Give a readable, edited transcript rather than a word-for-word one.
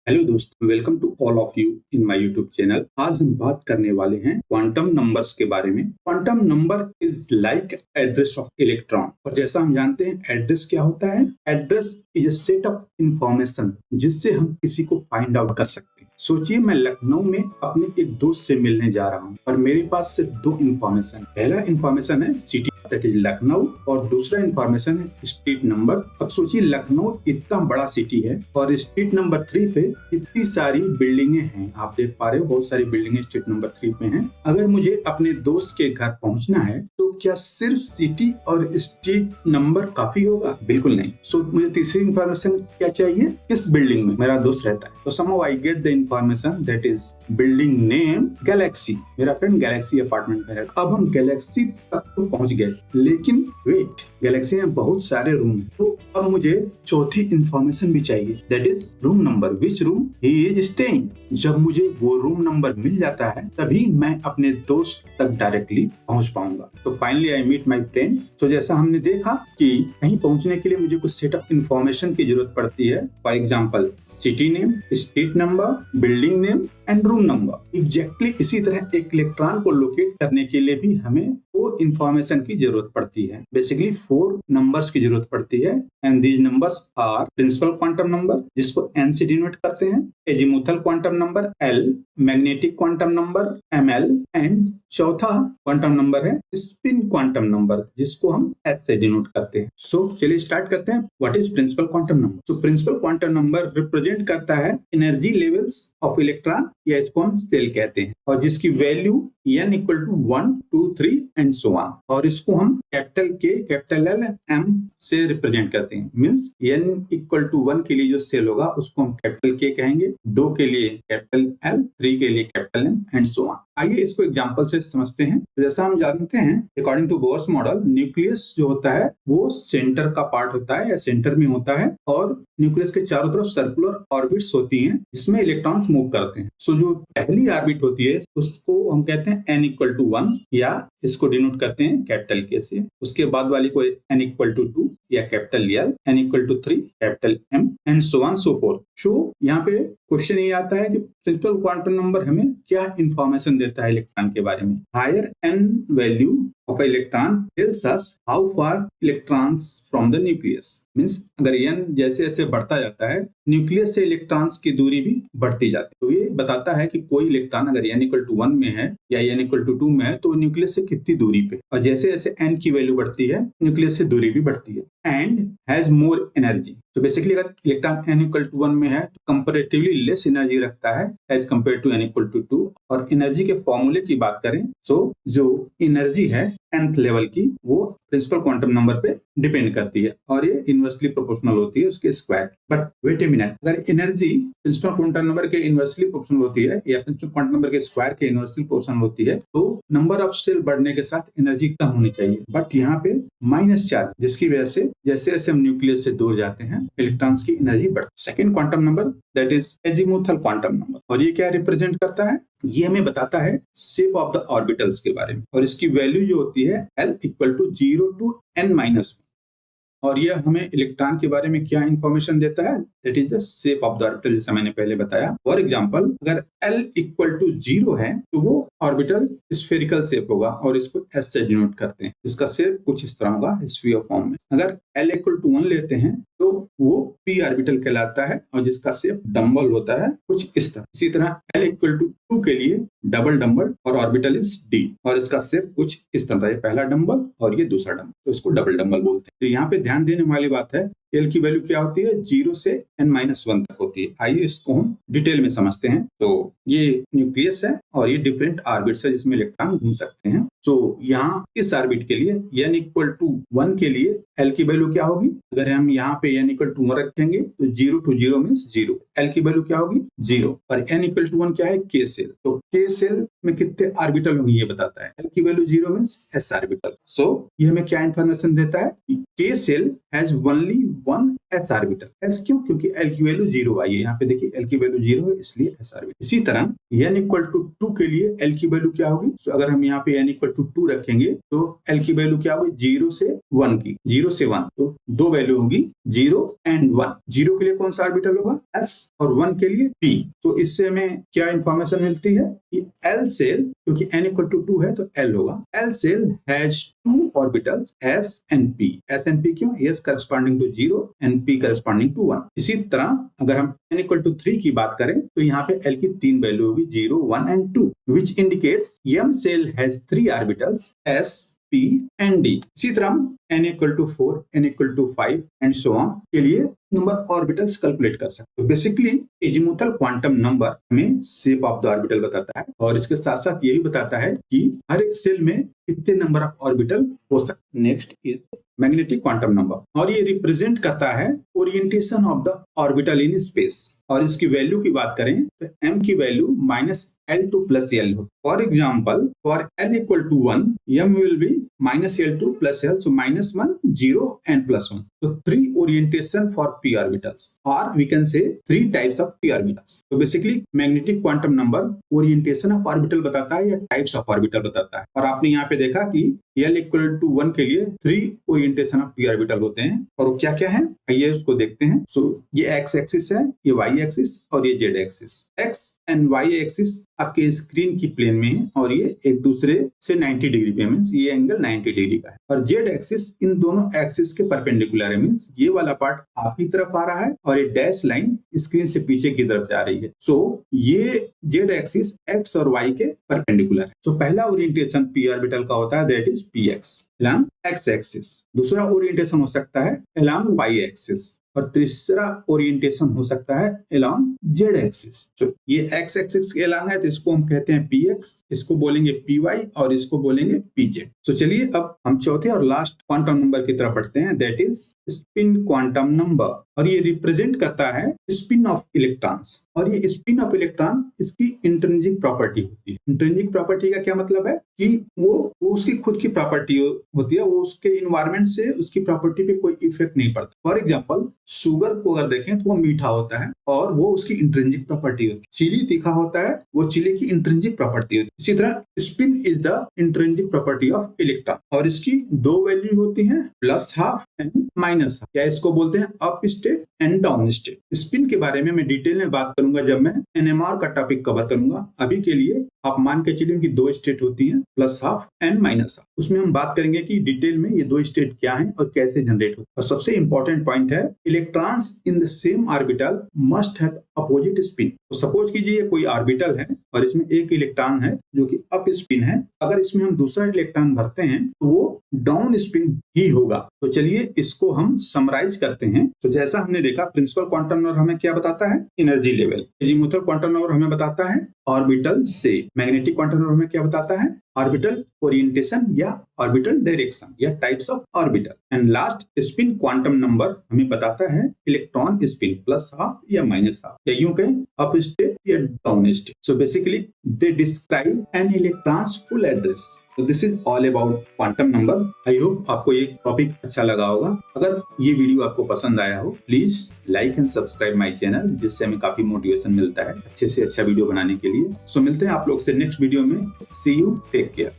Hello दोस्त, welcome to all of you in my YouTube channel. आज हम बात करने वाले हैं क्वांटम नंबर्स के बारे में। Quantum number is like address of electron. और जैसा हम जानते हैं एड्रेस क्या होता है। Address is a set of information जिससे हम किसी को फाइंड आउट कर सकते हैं। सोचिए मैं लखनऊ में अपने एक दोस्त से मिलने जा रहा हूँ और मेरे पास सिर्फ दो इंफॉर्मेशन। पहला इंफॉर्मेशन है सिटी दैट इज लखनऊ और दूसरा इंफॉर्मेशन है स्ट्रीट नंबर। अब सोचिए लखनऊ इतना बड़ा सिटी है और स्ट्रीट नंबर 3 पे इतनी सारी बिल्डिंगे हैं। आप देख पा रहे हो बहुत सारी बिल्डिंगे स्ट्रीट नंबर 3 पे हैं। अगर मुझे अपने दोस्त के घर पहुंचना है तो क्या सिर्फ सिटी और स्ट्रीट नंबर काफी होगा? बिल्कुल नहीं। सो मुझे तीसरी इंफॉर्मेशन क्या चाहिए? किस बिल्डिंग में मेरा दोस्त रहता है। तो somehow I get the information that is building name Galaxy। मेरा फ्रेंड गैलेक्सी अपार्टमेंट में रहता है। अब हम गैलेक्सी तक तो पहुंच गए, लेकिन वेट, गैलेक्सी में बहुत सारे रूम। तो अब मुझे चौथी इंफॉर्मेशन भी चाहिए, that is room number. Which room he is staying. जब मुझे वो रूम नंबर मिल जाता है तभी मैं अपने दोस्त तक डायरेक्टली पहुंच पाऊंगा। तो finally I meet my friend. तो जैसा हमने देखा कि कहीं पहुंचने के लिए मुझे कुछ सेट ऑफ इंफॉर्मेशन की जरूरत पड़ती है। For example city name, street number, building name and room number. Exactly इसी तरह एक इलेक्ट्रॉन को लोकेट करने के लिए भी हमें वो इंफॉर्मेशन की जरूरत पड़ती है। बेसिकली 4 नंबर्स की जरूरत पड़ती है and these numbers are principal quantum number जिसको एन से डिनोट करते हैं, azimuthal quantum number l, magnetic quantum number m l and चौथा क्वांटम नंबर है स्पिन क्वांटम नंबर जिसको हम एस से डिनोट करते हैं। सो चलिए स्टार्ट करते हैं। What is principal quantum number? तो प्रिंसिपल क्वांटम नंबर रिप्रेजेंट करता है एनर्जी लेवल्स ऑफ इलेक्ट्रॉन या इसको हम सेल कहते हैं और जिसकी value n equal to 1, 2, 3 and so on. और इसको हम capital K, capital L, M से रिप्रेजेंट करते हैं। मींस n इक्वल टू 1 के लिए जो सेल होगा उसको हम कैपिटल के कहेंगे, 2 के लिए कैपिटल एल, 3 के लिए capital M and so on. आइए इसको एग्जांपल से समझते हैं। तो जैसा हम जानते हैं according to Bohr's model, nucleus जो होता है वो सेंटर का पार्ट होता है या सेंटर में होता है और न्यूक्लियस के चारों तरफ सर्कुलर ऑर्बिट्स होती हैं जिसमें इलेक्ट्रॉन्स मूव करते हैं। सो जो पहली ऑर्बिट होती है उसको हम कहते हैं n इक्वल टू 1 या इसको डिनोट करते हैं कैपिटल के से। उसके बाद वाली को n इक्वल टू 2 या capital L, n equal to 3 capital M and so on so forth. So यहाँ पे क्वेश्चन ये आता है कि प्रिंसिपल क्वांटम नंबर हमें क्या इंफॉर्मेशन देता है इलेक्ट्रॉन के बारे में। Higher n value of electron tells us how far electrons from the nucleus। Means अगर n जैसे जैसे बढ़ता जाता है न्यूक्लियस से इलेक्ट्रॉन्स की दूरी भी बढ़ती जाती है। तो ये बताता है कि कोई इलेक्ट्रॉन अगर n इक्वल टू 1 में है या n इक्वल टू 2 में है तो न्यूक्लियस से कितनी दूरी पे, और जैसे जैसे n की वैल्यू बढ़ती है न्यूक्लियस से दूरी भी बढ़ती है। And has more energy. तो बेसिकली अगर इलेक्ट्रॉन n इक्वल टू 1 में है तो कंपैरेटिवली लेस एनर्जी रखता है as compare to n equal to 2। और एनर्जी के फॉर्मूले की बात करें तो जो एनर्जी है nth लेवल की वो प्रिंसिपल क्वांटम नंबर पे डिपेंड करती है और ये इनवर्सली प्रोपोर्शनल होती है उसके square. But wait a minute, अगर एनर्जी प्रिंसिपल क्वांटम नंबर के इनवर्सली प्रोपोर्शनल होती है या प्रिंसिपल क्वांटम नंबर के स्क्वायर के इनवर्सली प्रोपोर्शनल होती है तो नंबर ऑफ सेल बढ़ने के साथ एनर्जी कम होनी चाहिए। बट यहाँ पे माइनस चार्ज जिसकी वजह से जैसे जैसे हम न्यूक्लियस से दूर जाते हैं इलेक्ट्रॉन्स की एनर्जी बढ़ती है। Second quantum number that is azimuthal quantum number और ये क्या रिप्रेजेंट करता है? ये हमें बताता है शेप ऑफ द ऑर्बिटल्स के बारे में और इसकी वैल्यू जो होती है L equal to 0 to n-1 और यह हमें इलेक्ट्रॉन के बारे में क्या इंफॉर्मेशन देता है? That is the shape of the orbital जैसा मैंने पहले बताया। फॉर एग्जांपल अगर L इक्वल टू 0 है तो वो ऑर्बिटल स्फेरिकल शेप होगा और इसको S से डिनोट करते हैं। इसका शेप कुछ इस तरह होगा स्फीयर फॉर्म में। अगर L इक्वल टू 1 लेते हैं तो वो p ऑर्बिटल कहलाता है और जिसका शेप डम्बल होता है कुछ इस तरह। इसी तरह L इक्वल टू 2 के लिए डबल डम्बल और ऑर्बिटल इज d और इसका शेप कुछ इस तरह। ये पहला डम्बल और ये दूसरा डम्बल, तो इसको डबल डम्बल बोलते हैं। तो यहाँ पे ध्यान देने वाली बात है L की वैल्यू क्या होती है? 0 से n-1 तक होती है। आइए इसको हम डिटेल में समझते हैं। तो ये न्यूक्लियस है और ये डिफरेंट ऑर्बिट्स है जिसमें इलेक्ट्रॉन घूम सकते हैं। तो यहाँ इस ऑर्बिट के लिए n इक्वल टू 1 के लिए L की वैल्यू क्या होगी? अगर हम यहाँ पे n इक्वल टू 1 रखेंगे तो 0 टू 0 मीन्स 0। L की वैल्यू क्या होगी? 0। और n इक्वल टू 1 क्या है? K shell. तो K सेल में कितने ऑर्बिटल होंगे ये बताता है। L की वैल्यू 0 मीन्स S ऑर्बिटल। सो ये हमें क्या इंफॉर्मेशन देता है? K shell has only 1 S orbital. S क्यों? क्योंकि L की वैल्यू 0 आई है। यहाँ पे देखिए L की वैल्यू 0 है इसलिए S ऑर्बिटल। इसी तरह n इक्वल टू 2 के लिए L की वैल्यू क्या होगी? अगर हम यहाँ पे n इक्वल इक्वल टू 2 रखेंगे तो L की वैल्यू क्या होगी 0 से 1 की, 0 से 1 तो दो वैल्यू होगी 0 एंड 1। 0 के लिए कौन सा ऑर्बिटल होगा S और 1 के लिए P। तो इससे हमें क्या इंफॉर्मेशन मिलती है कि L सेल, क्योंकि n इक्वल टू 2 है तो L होगा, L shell has 2 orbitals S and P। S and P क्यों? S corresponding to 0 and P corresponding to 1। इसी तरह अगर हम n इक्वल टू 3 की बात करें तो यहाँ पे L की 3 वैल्यू होगी 0, 1 and 2 which indicates M cell has 3 orbitals S, P and D। इसी तरह हम n equal to 4, n equal to 5 and so on के लिए नंबर ऑर्बिटल्स कैलकुलेट कर सकते हैं। बेसिकली एजीमुथल क्वांटम नंबर हमें शेप ऑफ द ऑर्बिटल बताता है और इसके साथ साथ ये भी बताता है कि हर एक सेल में कितने नंबर ऑफ ऑर्बिटल हो सकते हैं। Next is magnetic quantum number और ये रिप्रेजेंट करता है orientation of the orbital in space. और इसकी वैल्यू की बात करें तो m की वैल्यू -L2 plus L हो। For example for n equal to 1 m will be -L2 plus L, so -1, 0 and +1। So 3 orientation for p orbitals or we can say 3 types of p orbitals। तो basically magnetic quantum number orientation of orbital बताता है या types of orbital बताता है। और आपने यहाँ पे देखा कि L इक्वल टू 1 के लिए 3 ओरिएंटेशन ऑफ p ऑर्बिटल होते हैं और वो क्या क्या है आइए उसको देखते हैं। सो ये x एक्सिस है, ये y एक्सिस और ये z axis. x and y axis आपके स्क्रीन की प्लेन में है और ये एक दूसरे से 90 डिग्री पे, मींस ये एंगल 90 डिग्री का है। और z एक्सिस इन दोनों एक्सिस के परपेंडिकुलर है, मींस ये वाला पार्ट आपकी तरफ आ रहा है और ये डैश लाइन स्क्रीन से पीछे की तरफ जा रही है। सो ये z एक्सिस x और y के परपेंडिकुलर है। सो पहला ओरिएंटेशन p ऑर्बिटल का होता है that is px along x axis. दूसरा ओरिएंटेशन हो सकता है along y एक्सिस और तीसरा ओरिएंटेशन हो सकता है along z एक्सिस। तो ये x एक्सिस के along है तो इसको हम कहते हैं px, इसको बोलेंगे py और इसको बोलेंगे pz। तो चलिए अब हम चौथे और लास्ट क्वांटम नंबर की तरफ बढ़ते हैं that is spin quantum number और ये रिप्रेजेंट करता है स्पिन ऑफ इलेक्ट्रॉन्स। और ये स्पिन ऑफ इलेक्ट्रॉन इसकी इंट्रिंसिक प्रॉपर्टी होती है। इंट्रिंसिक प्रॉपर्टी का क्या मतलब है कि वो उसकी खुद की प्रॉपर्टी होती है, वो उसके इन्वायरमेंट से उसकी प्रॉपर्टी पे कोई इफेक्ट नहीं पड़ता। फॉर एग्जांपल शुगर को अगर देखें तो वो मीठा होता है और वो उसकी इंट्रिंसिक प्रॉपर्टी होती है। चिली तीखा होता है, वो चिली की इंट्रिंसिक प्रॉपर्टी होती है। इसी तरह spin is the intrinsic property of electron और इसकी दो वैल्यू होती है +12 एंड -12। क्या इसको बोलते हैं up state and down state. Spin के बारे में मैं डिटेल में बात करूंगा जब मैं NMR का टॉपिक कवर करूंगा। अभी के लिए आप मान के चलिए कि दो स्टेट होती हैं +12 एंड -12। उसमें हम बात करेंगे कि डिटेल में ये दो स्टेट क्या हैं और कैसे जनरेट होते हैं। और सबसे इंपॉर्टेंट पॉइंट है electrons in the same orbital must have opposite spin. तो सपोज कीजिए कोई ऑर्बिटल है और इसमें एक इलेक्ट्रॉन है जो कि अप स्पिन है, अगर इसमें हम दूसरा इलेक्ट्रॉन भरते हैं तो वो डाउन स्पिन ही होगा। तो चलिए इसको हम समराइज करते हैं। तो जैसा हमने देखा प्रिंसिपल क्वांटम नंबर हमें क्या बताता है energy level, azimuthal quantum number हमें बताता है ऑर्बिटल से, मैग्नेटिक क्वांटम नंबर हमें क्या बताता है ऑर्बिटल ओरिएंटेशन या ऑर्बिटल डायरेक्शन या types of orbital, and last spin quantum number हमें बताता है इलेक्ट्रॉन स्पिन +12 या -12 या यूं कहें अप स्टेट या down state. So basically they describe an electrons full address. तो this is all about quantum number. I hope आपको ये टॉपिक अच्छा लगा होगा। अगर ये वीडियो आपको पसंद आया हो please like and subscribe my channel, जिससे हमें काफी मोटिवेशन मिलता है अच्छे से अच्छा वीडियो बनाने के लिए। सो मिलते हैं आप लोग से नेक्स्ट वीडियो में। सी यू, टेक केयर।